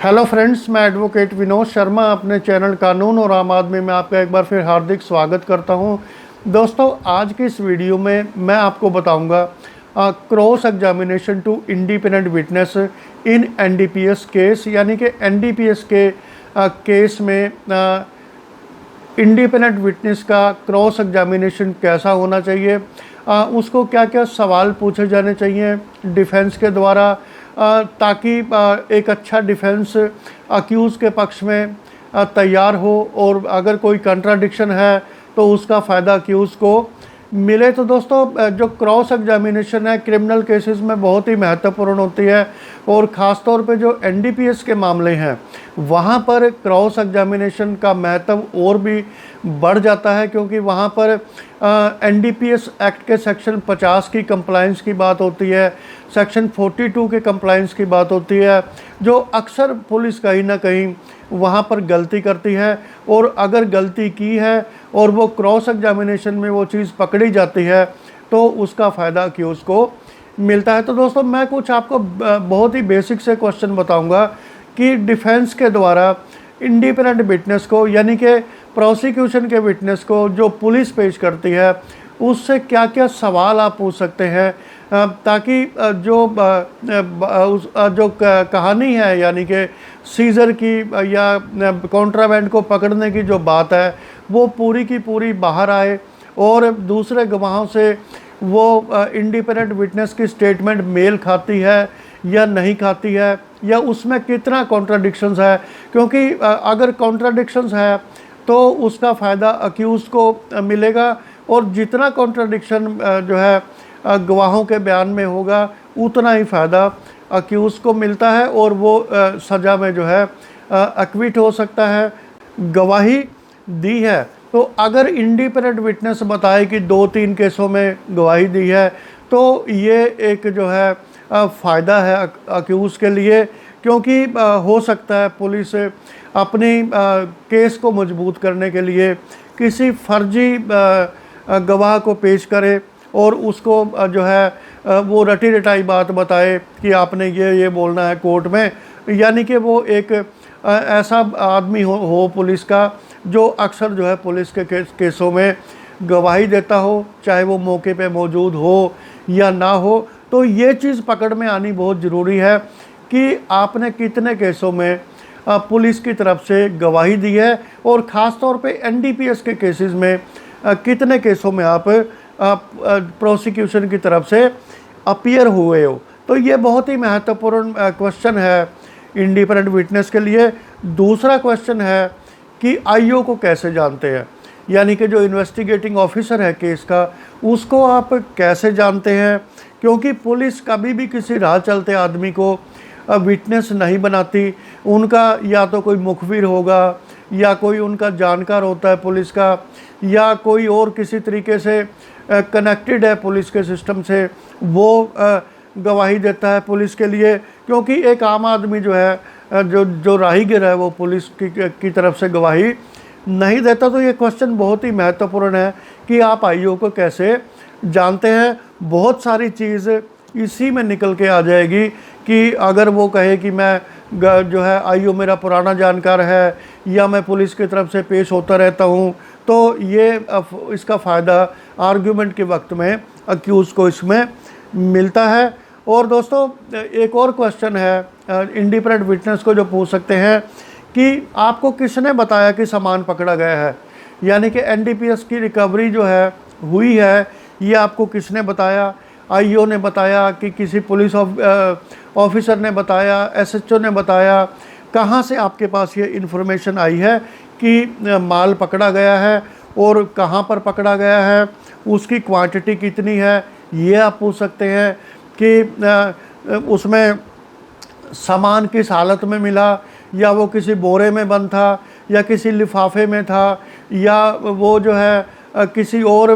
Hello friends, मैं advocate Vinod Sharma अपने channel कानून और आम आदमी में आपका एक बार फिर हार्दिक स्वागत करता हूं। दोस्तों, आज की इस वीडियो में मैं आपको बताऊंगा cross examination to independent witness in NDPS case, यानी कि एनडीपीएस के केस में इंडिपेंडेंट विटनेस का क्रॉस एग्जामिनेशन कैसा होना चाहिए, उसको क्या क्या सवाल पूछे जाने चाहिए डिफेंस के द्वारा, ताकि एक अच्छा डिफेंस अक्यूज़ के पक्ष में तैयार हो, और अगर कोई कंट्राडिक्शन है तो उसका फ़ायदा अक्यूज़ को मिले। तो दोस्तों, जो क्रॉस एग्जामिनेशन है क्रिमिनल केसेस में बहुत ही महत्वपूर्ण होती है, और ख़ास तौर पे जो एनडीपीएस के मामले हैं वहाँ पर क्रॉस एग्जामिनेशन का महत्व और भी बढ़ जाता है, क्योंकि वहाँ पर एनडीपीएस एक्ट के सेक्शन 50 की कंप्लाइंस की बात होती है, सेक्शन 42 के कंप्लाइंस की बात होती है, जो अक्सर पुलिस कहीं ना कहीं वहाँ पर गलती करती है, और अगर गलती की है और वो क्रॉस एग्जामिनेशन में वो चीज़ पकड़ी जाती है तो उसका फ़ायदा अक्यूज़ को मिलता है। तो दोस्तों, मैं कुछ आपको बहुत ही बेसिक से क्वेश्चन बताऊंगा कि डिफेंस के द्वारा इंडिपेंडेंट विटनेस को, यानी कि प्रोसिक्यूशन के विटनेस को जो पुलिस पेश करती है, उससे क्या क्या सवाल आप पूछ सकते हैं, ताकि जो कहानी है, यानी कि सीजर की या कॉन्ट्राबैंड को पकड़ने की जो बात है, वो पूरी की पूरी बाहर आए, और दूसरे गवाहों से वो इंडिपेंडेंट विटनेस की स्टेटमेंट मेल खाती है या नहीं खाती है, या उसमें कितना कॉन्ट्राडिक्शंस है। क्योंकि अगर कॉन्ट्राडिक्शंस है तो उसका फ़ायदा अक्यूज़ को मिलेगा, और जितना कॉन्ट्राडिक्शन जो है गवाहों के बयान में होगा उतना ही फ़ायदा अक्यूज़ को मिलता है, और वो सज़ा में जो है एक्विट हो सकता है। गवाही दी है तो अगर इंडिपेंडेंट विटनेस बताए कि 2-3 केसों में गवाही दी है, तो ये एक जो है फ़ायदा है अक्यूज़ के लिए, क्योंकि हो सकता है पुलिस अपनी केस को मजबूत करने के लिए किसी फर्जी गवाह को पेश करे, और उसको जो है वो रटी रटाई बात बताए कि आपने ये बोलना है कोर्ट में, यानी कि वो एक ऐसा आदमी हो पुलिस का जो अक्सर जो है पुलिस के केसों में गवाही देता हो, चाहे वो मौके पे मौजूद हो या ना हो। तो ये चीज़ पकड़ में आनी बहुत ज़रूरी है कि आपने कितने केसों में पुलिस की तरफ से गवाही दी है, और ख़ास तौर पे एनडीपीएस के केसेस में कितने केसों में आप प्रोसिक्यूशन की तरफ से अपीयर हुए हो। तो ये बहुत ही महत्वपूर्ण क्वेश्चन है इंडिपेंडेंट विटनेस के लिए। दूसरा क्वेश्चन है कि आईओ को कैसे जानते हैं, यानी कि जो इन्वेस्टिगेटिंग ऑफिसर है केस का, उसको आप कैसे जानते हैं, क्योंकि पुलिस कभी भी किसी राह चलते आदमी को विटनेस नहीं बनाती। उनका या तो कोई मुखबिर होगा, या कोई उनका जानकार होता है पुलिस का, या कोई और किसी तरीके से कनेक्टेड है पुलिस के सिस्टम से, वो गवाही देता है पुलिस के लिए। क्योंकि एक आम आदमी जो है जो राहीगर है वो पुलिस की तरफ से गवाही नहीं देता। तो ये क्वेश्चन बहुत ही महत्वपूर्ण है कि आप आईओ को कैसे जानते हैं। बहुत सारी चीज़ इसी में निकल के आ जाएगी कि अगर वो कहे कि मैं जो है आईओ मेरा पुराना जानकार है, या मैं पुलिस की तरफ से पेश होता रहता हूँ, तो ये इसका फ़ायदा आर्ग्यूमेंट के वक्त में अक्यूज़ को इसमें मिलता है। और दोस्तों, एक और क्वेश्चन है इंडिपेंडेंट विटनेस को जो पूछ सकते हैं कि आपको किसने बताया कि सामान पकड़ा गया है, यानी कि एनडीपीएस की रिकवरी जो है हुई है, ये आपको किसने बताया। आईओ ने बताया कि किसी पुलिस ऑफिसर ने बताया, एसएचओ ने बताया, कहाँ से आपके पास ये इन्फॉर्मेशन आई है कि माल पकड़ा गया है, और कहाँ पर पकड़ा गया है, उसकी क्वांटिटी कितनी है, ये आप पूछ सकते हैं कि उसमें सामान किस हालत में मिला, या वो किसी बोरे में बंद था, या किसी लिफाफे में था, या वो जो है किसी और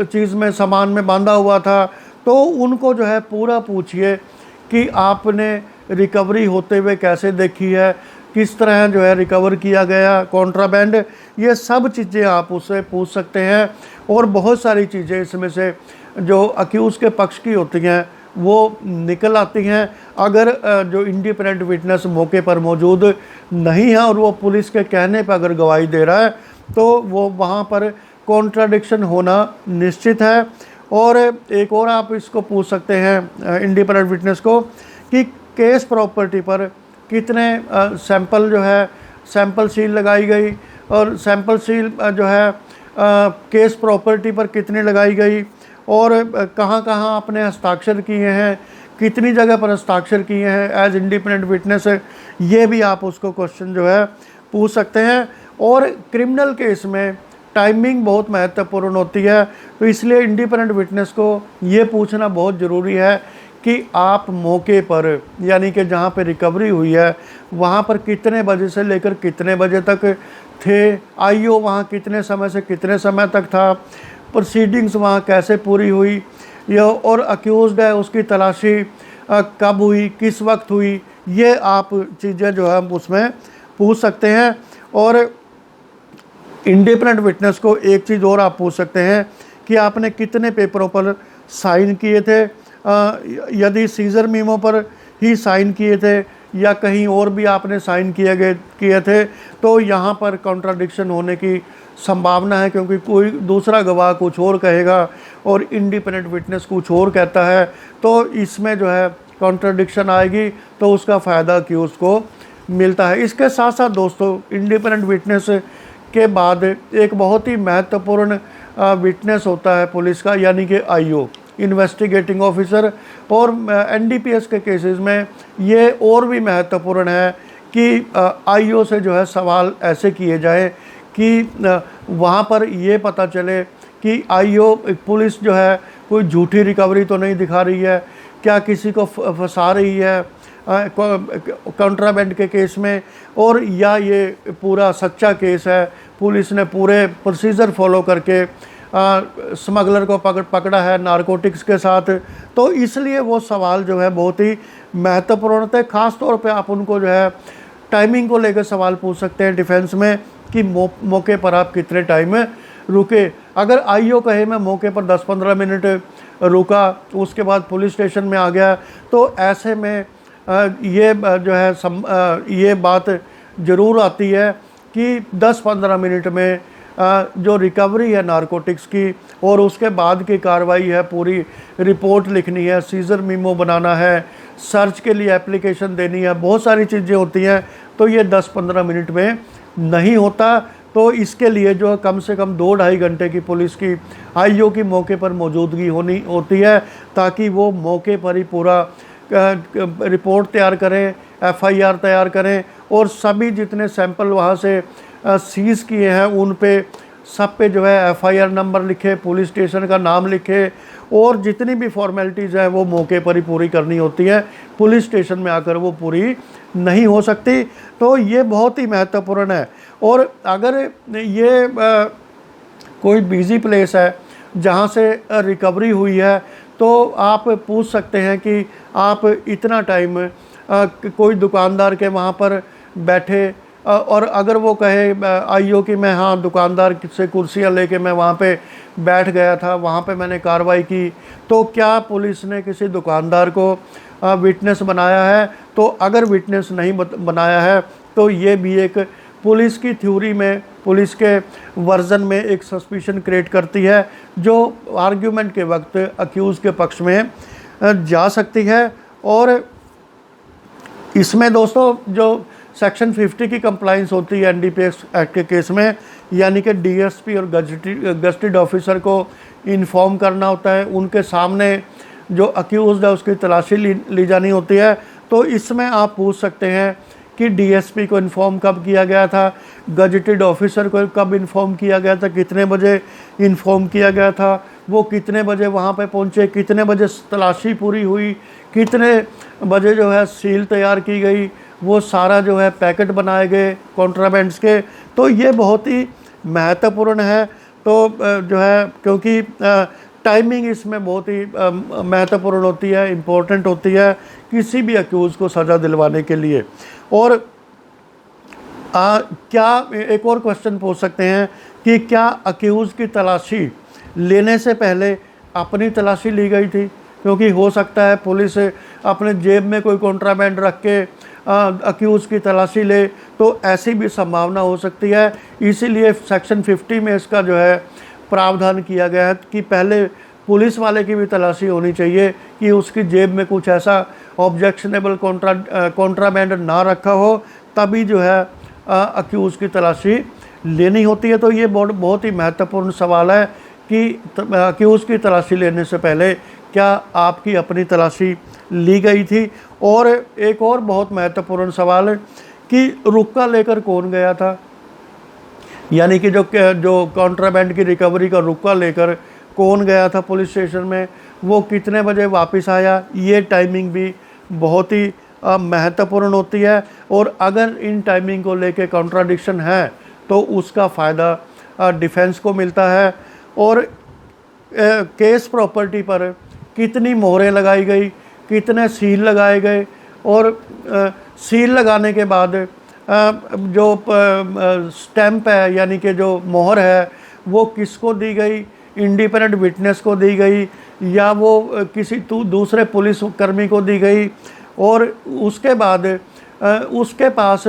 चीज़ में सामान में बांधा हुआ था। तो उनको जो है पूरा पूछिए कि आपने रिकवरी होते हुए कैसे देखी है, किस तरह जो है रिकवर किया गया कॉन्ट्राबैंड, ये सब चीज़ें आप उससे पूछ सकते हैं। और बहुत सारी चीज़ें इसमें से जो अक्यूज़ के पक्ष की होती हैं वो निकल आती हैं। अगर जो इंडिपेंडेंट विटनेस मौके पर मौजूद नहीं है और वो पुलिस के कहने पर अगर गवाही दे रहा है तो वो वहाँ पर कॉन्ट्राडिक्शन होना निश्चित है। और एक और आप इसको पूछ सकते हैं इंडिपेंडेंट विटनेस को कि केस प्रॉपर्टी पर कितने सैंपल जो है सैंपल सील लगाई गई और सैंपल सील जो है केस प्रॉपर्टी पर कितनी लगाई गई और कहाँ कहाँ आपने हस्ताक्षर किए हैं, कितनी जगह पर हस्ताक्षर किए हैं एज इंडिपेंडेंट विटनेस। ये भी आप उसको क्वेश्चन जो है पूछ सकते हैं। और क्रिमिनल केस में टाइमिंग बहुत महत्वपूर्ण होती है, तो इसलिए इंडिपेंडेंट विटनेस को ये पूछना बहुत ज़रूरी है कि आप मौके पर यानी कि जहाँ पे रिकवरी हुई है वहाँ पर कितने बजे से लेकर कितने बजे तक थे, आईओ वहाँ कितने समय से कितने समय तक था, प्रोसीडिंग्स वहाँ कैसे पूरी हुई, या और अक्यूज्ड है उसकी तलाशी कब हुई, किस वक्त हुई, ये आप चीज़ें जो है उसमें पूछ सकते हैं। और इंडिपेंडेंट विटनेस को एक चीज़ और आप पूछ सकते हैं कि आपने कितने पेपरों पर साइन किए थे, यदि सीजर मीमो पर ही साइन किए थे या कहीं और भी आपने साइन किए थे, तो यहाँ पर कॉन्ट्राडिक्शन होने की संभावना है, क्योंकि कोई दूसरा गवाह कुछ और कहेगा और इंडिपेंडेंट विटनेस कुछ और कहता है, तो इसमें जो है कॉन्ट्राडिक्शन आएगी, तो उसका फ़ायदा अक्यूज़ को मिलता है। इसके साथ साथ दोस्तों इंडिपेंडेंट विटनेस के बाद एक बहुत ही महत्वपूर्ण विटनेस होता है पुलिस का, यानी कि आईओ, इन्वेस्टिगेटिंग ऑफिसर। और एनडीपीएस के केसेस में ये और भी महत्वपूर्ण है कि आईओ से जो है सवाल ऐसे किए जाएं कि वहाँ पर ये पता चले कि आईओ पुलिस जो है कोई झूठी रिकवरी तो नहीं दिखा रही है, क्या किसी को फंसा रही है कॉन्ट्राबैंड के केस में, और या ये पूरा सच्चा केस है, पुलिस ने पूरे प्रोसीजर फॉलो करके स्मगलर को पकड़ा है नारकोटिक्स के साथ। तो इसलिए वो सवाल जो है बहुत ही महत्वपूर्ण है। ख़ास तौर पे आप उनको जो है टाइमिंग को लेकर सवाल पूछ सकते हैं डिफेंस में कि मौके पर आप कितने टाइम रुके। अगर आईओ कहे मैं मौके पर 10-15 मिनट रुका, उसके बाद पुलिस स्टेशन में आ गया, तो ऐसे में ये जो है ये बात ज़रूर आती है कि 10-15 मिनट में जो रिकवरी है नारकोटिक्स की और उसके बाद की कार्रवाई है, पूरी रिपोर्ट लिखनी है, सीजर मीमो बनाना है, सर्च के लिए एप्लीकेशन देनी है, बहुत सारी चीज़ें होती हैं, तो ये 10-15 मिनट में नहीं होता। तो इसके लिए जो कम से कम 2-2.5 घंटे की पुलिस की आईओ की मौके पर मौजूदगी होती है, ताकि वो मौके पर ही पूरा रिपोर्ट तैयार करें, एफआईआर तैयार करें और सभी जितने सैंपल वहाँ से सीज़ किए हैं उन पे सब पे जो है एफआईआर नंबर लिखे, पुलिस स्टेशन का नाम लिखे, और जितनी भी फॉर्मेलिटीज़ है वो मौके पर ही पूरी करनी होती है, पुलिस स्टेशन में आकर वो पूरी नहीं हो सकती। तो ये बहुत ही महत्वपूर्ण है। और अगर ये कोई बिज़ी प्लेस है जहाँ से रिकवरी हुई है, तो आप पूछ सकते हैं कि आप इतना टाइम कोई दुकानदार के वहाँ पर बैठे, और अगर वो कहे आईओ कि मैं हाँ दुकानदार से कुर्सियाँ लेके मैं वहाँ पे बैठ गया था, वहाँ पे मैंने कार्रवाई की, तो क्या पुलिस ने किसी दुकानदार को विटनेस बनाया है? तो अगर विटनेस नहीं बनाया है तो ये भी एक पुलिस की थ्योरी में, पुलिस के वर्जन में एक सस्पिशन क्रिएट करती है, जो आर्ग्यूमेंट के वक्त अक्यूज़ के पक्ष में जा सकती है। और इसमें दोस्तों जो सेक्शन 50 की कंप्लाइंस होती है एनडीपीएस एक्ट के केस में, यानी कि डीएसपी और गजेटेड ऑफिसर को इन्फॉर्म करना होता है, उनके सामने जो अक्यूज़ड है उसकी तलाशी ली जानी होती है। तो इसमें आप पूछ सकते हैं कि डीएसपी को इन्फॉर्म कब किया गया था, गजेटेड ऑफिसर को कब इन्फॉर्म किया गया था, कितने बजे इन्फॉर्म किया गया था, वो कितने बजे वहाँ पे पहुँचे, कितने बजे तलाशी पूरी हुई, कितने बजे जो है सील तैयार की गई, वो सारा जो है पैकेट बनाए गए कॉन्ट्राबैंड्स के। तो ये बहुत ही महत्वपूर्ण है। तो जो है क्योंकि टाइमिंग इसमें बहुत ही महत्वपूर्ण होती है, इम्पोर्टेंट होती है किसी भी अक्यूज़ को सज़ा दिलवाने के लिए। और क्या एक और क्वेश्चन पूछ सकते हैं कि क्या अक्यूज़ की तलाशी लेने से पहले अपनी तलाशी ली गई थी? क्योंकि हो सकता है पुलिस अपने जेब में कोई कॉन्ट्राबैंड रख के अक्यूज़ की तलाशी ले, तो ऐसी भी संभावना हो सकती है। इसीलिए सेक्शन 50 में इसका जो है प्रावधान किया गया है कि पहले पुलिस वाले की भी तलाशी होनी चाहिए कि उसकी जेब में कुछ ऐसा ऑब्जेक्शनेबल कॉन्ट्राबैंड ना रखा हो, तभी जो है अक्यूज़ की तलाशी लेनी होती है। तो ये बहुत ही महत्वपूर्ण सवाल है कि अक्यूज़ की तलाशी लेने से पहले क्या आपकी अपनी तलाशी ली गई थी। और एक और बहुत महत्वपूर्ण सवाल है कि रुक्का लेकर कौन गया था, यानी कि जो कॉन्ट्राबैंड की रिकवरी का रुक्का लेकर कौन गया था पुलिस स्टेशन में, वो कितने बजे वापस आया, ये टाइमिंग भी बहुत ही महत्वपूर्ण होती है। और अगर इन टाइमिंग को लेके कॉन्ट्राडिक्शन है तो उसका फ़ायदा डिफेंस को मिलता है। और केस प्रॉपर्टी पर कितनी मोहरें लगाई गई, कितने सील लगाए गए, और सील लगाने के बाद जो स्टैंप है यानी कि जो मोहर है वो किसको दी गई, इंडिपेंडेंट विटनेस को दी गई या वो किसी दूसरे पुलिस कर्मी को दी गई, और उसके बाद उसके पास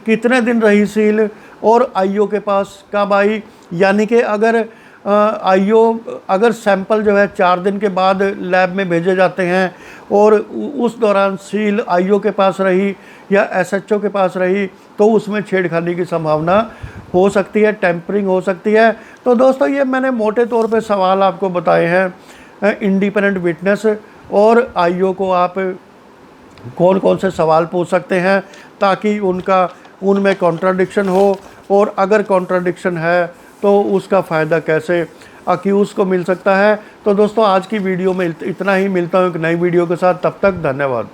कितने दिन रही सील और आईओ के पास कब आई। यानी कि अगर अगर सैंपल जो है 4 दिन के बाद लैब में भेजे जाते हैं और उस दौरान सील आईओ के पास रही या एसएचओ के पास रही, तो उसमें छेड़खानी की संभावना हो सकती है, टेम्परिंग हो सकती है। तो दोस्तों ये मैंने मोटे तौर पे सवाल आपको बताए हैं इंडिपेंडेंट विटनेस और आईओ को आप कौन कौन से सवाल पूछ सकते हैं ताकि उनमें कॉन्ट्राडिक्शन हो, और अगर कॉन्ट्राडिक्शन है तो उसका फ़ायदा कैसे अक्यूज़ को मिल सकता है। तो दोस्तों आज की वीडियो में इतना ही, मिलता हूँ एक नई वीडियो के साथ, तब तक धन्यवाद।